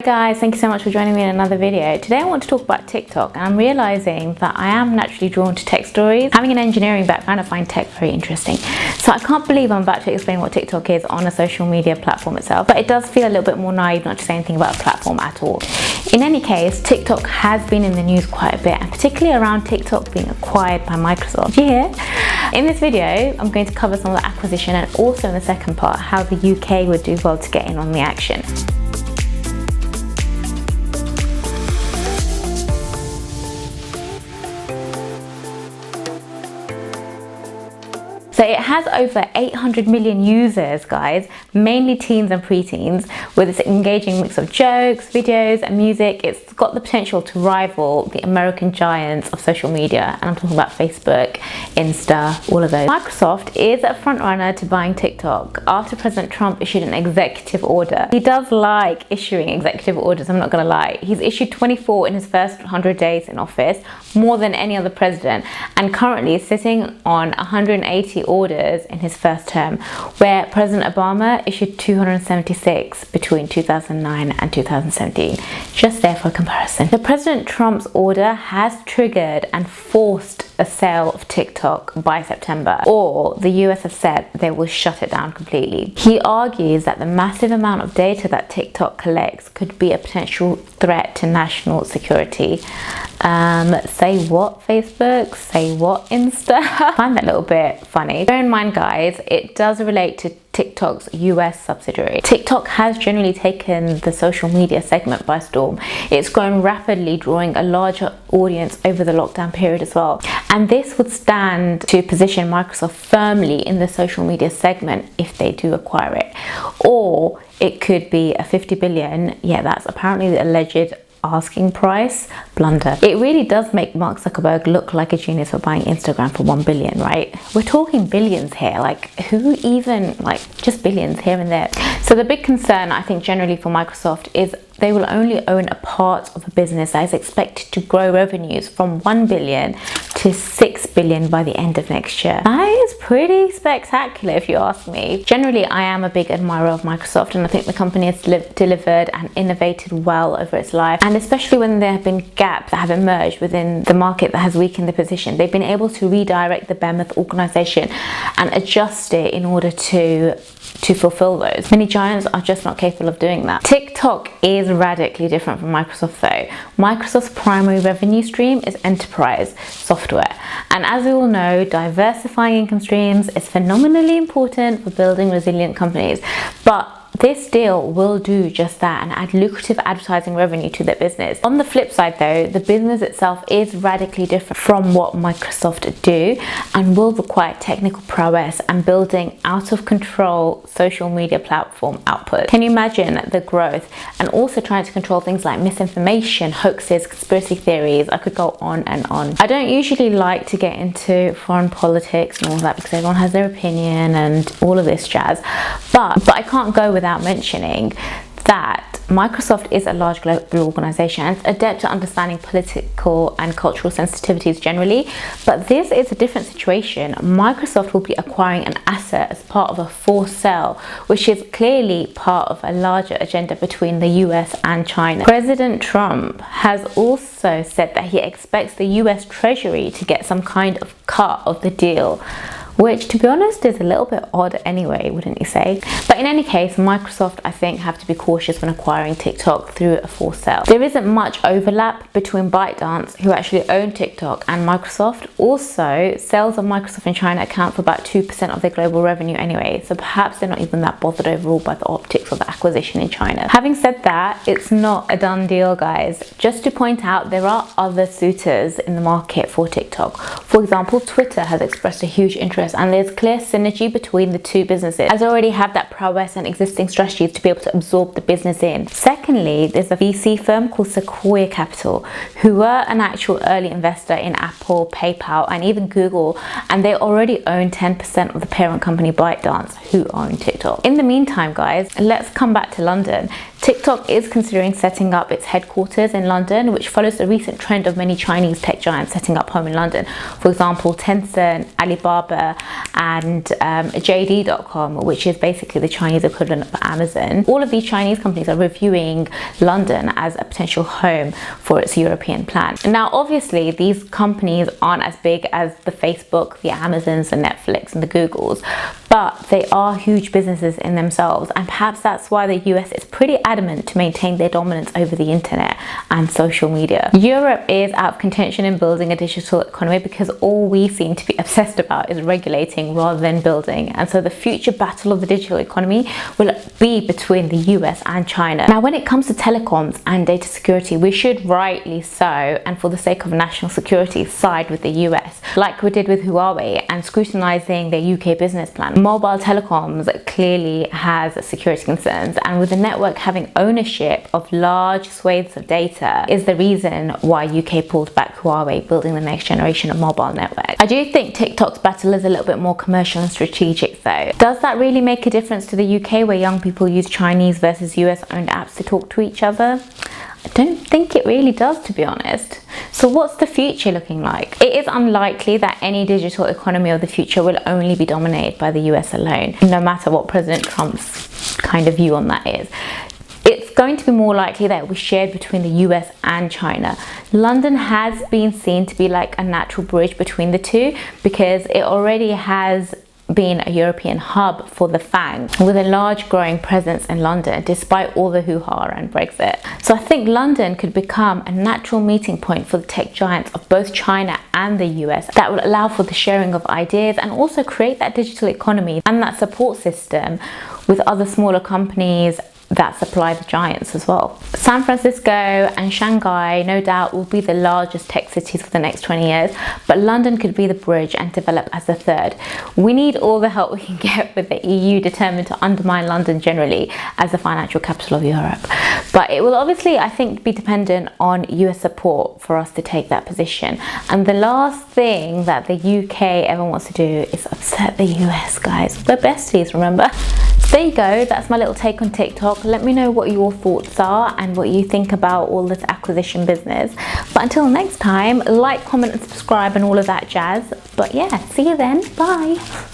Hey guys, thank you so much for joining me in another video. Today I want to talk about TikTok, and I'm realizing that I am naturally drawn to tech stories. Having an engineering background, I find tech very interesting. So I can't believe I'm about to explain what TikTok is on a social media platform itself, but it does feel a little bit more naive not to say anything about a platform at all. In any case, TikTok has been in the news quite a bit, and particularly around TikTok being acquired by Microsoft. Yeah. In this video, I'm going to cover some of the acquisition and also in the second part, how the UK would do well to get in on the action. So it has over 800 million users, guys, mainly teens and preteens, with its engaging mix of jokes, videos and music. It's got the potential to rival the American giants of social media, and I'm talking about Facebook, Insta, all of those. Microsoft is a frontrunner to buying TikTok after President Trump issued an executive order. He does like issuing executive orders, I'm not gonna lie. He's issued 24 in his first 100 days in office, more than any other president, and currently is sitting on 180 orders in his first term, where President Obama issued 276 between 2009 and 2017. Just there for comparison. So President Trump's order has triggered and forced a sale of TikTok by September, or the US have said they will shut it down completely. He argues that the massive amount of data that TikTok collects could be a potential threat to national security. Say what, Facebook? Say what, Insta? I find that a little bit funny. Bear in mind, guys, it does relate to TikTok's US subsidiary. TikTok has generally taken the social media segment by storm. It's grown rapidly, drawing a larger audience over the lockdown period as well. And this would stand to position Microsoft firmly in the social media segment if they do acquire it. Or it could be a 50 billion, yeah, that's apparently the alleged asking price, blunder. It really does make Mark Zuckerberg look like a genius for buying Instagram for 1 billion, right? We're talking billions here, like who even, like just billions here and there. So the big concern I think generally for Microsoft is they will only own a part of a business that is expected to grow revenues from 1 billion to 6 billion by the end of next year. That is pretty spectacular if you ask me. Generally, I am a big admirer of Microsoft, and I think the company has delivered and innovated well over its life. And especially when there have been gaps that have emerged within the market that has weakened the position, they've been able to redirect the behemoth organization and adjust it in order to fulfill those. Many giants are just not capable of doing that. TikTok is radically different from Microsoft though. Microsoft's primary revenue stream is enterprise software. And as we all know, diversifying income streams is phenomenally important for building resilient companies. But this deal will do just that and add lucrative advertising revenue to their business. On the flip side though, the business itself is radically different from what Microsoft do and will require technical prowess and building out of control social media platform output. Can you imagine the growth? And also trying to control things like misinformation, hoaxes, conspiracy theories. I could go on and on. I don't usually like to get into foreign politics and all that because everyone has their opinion and all of this jazz, but I can't go without mentioning that Microsoft is a large global organization and adept at understanding political and cultural sensitivities generally, but this is a different situation. Microsoft will be acquiring an asset as part of a forced sale, which is clearly part of a larger agenda between the US and China. President Trump has also said that he expects the US Treasury to get some kind of cut of the deal, which to be honest is a little bit odd anyway, wouldn't you say? But in any case, Microsoft I think have to be cautious when acquiring TikTok through a forced sale. There isn't much overlap between ByteDance, who actually own TikTok, and Microsoft. Also, sales of Microsoft in China account for about 2% of their global revenue anyway, so perhaps they're not even that bothered overall by the optics of the acquisition in China. Having said that, it's not a done deal, guys. Just to point out, there are other suitors in the market for TikTok. For example, Twitter has expressed a huge interest, and there's clear synergy between the two businesses, as they already have that prowess and existing strategies to be able to absorb the business in. Secondly, there's a VC firm called Sequoia Capital, who were an actual early investor in Apple, PayPal, and even Google, and they already own 10% of the parent company ByteDance, who own TikTok. In the meantime, guys, let let's come back to London. TikTok is considering setting up its headquarters in London, which follows the recent trend of many Chinese tech giants setting up home in London. For example, Tencent, Alibaba, and JD.com, which is basically the Chinese equivalent of Amazon. All of these Chinese companies are reviewing London as a potential home for its European plan. Now, obviously, these companies aren't as big as the Facebook, the Amazons, the Netflix, and the Googles, but they are huge businesses in themselves, and perhaps that's why the US is pretty adamant to maintain their dominance over the internet and social media. Europe is out of contention in building a digital economy because all we seem to be obsessed about is regulating rather than building, and so the future battle of the digital economy will be between the US and China. Now, when it comes to telecoms and data security, we should, rightly so, and for the sake of national security, side with the US, like we did with Huawei and scrutinizing their UK business plan. Mobile telecoms clearly has security concerns, and with the network having ownership of large swathes of data is the reason why UK pulled back Huawei building the next generation of mobile network. I do think TikTok's battle is a little bit more commercial and strategic though. Does that really make a difference to the UK, where young people use Chinese versus US owned apps to talk to each other? I don't think it really does, to be honest. So what's the future looking like? It is unlikely that any digital economy of the future will only be dominated by the US alone, no matter what President Trump's kind of view on that is. It's going to be more likely that it will be shared between the US and China. London has been seen to be like a natural bridge between the two because it already has been a European hub for the FANG, with a large growing presence in London despite all the hoo-ha around Brexit. So I think London could become a natural meeting point for the tech giants of both China and the US that will allow for the sharing of ideas and also create that digital economy and that support system with other smaller companies that supply the giants as well. San Francisco and Shanghai no doubt will be the largest tech cities for the next 20 years, but London could be the bridge and develop as the third. We need all the help we can get with the EU determined to undermine London generally as the financial capital of Europe. But it will obviously, I think, be dependent on US support for us to take that position. And the last thing that the UK ever wants to do is upset the US, guys. We're besties, remember? So there you go, that's my little take on TikTok. Let me know what your thoughts are and what you think about all this acquisition business. But until next time, like, comment and subscribe and all of that jazz. But yeah, see you then, bye.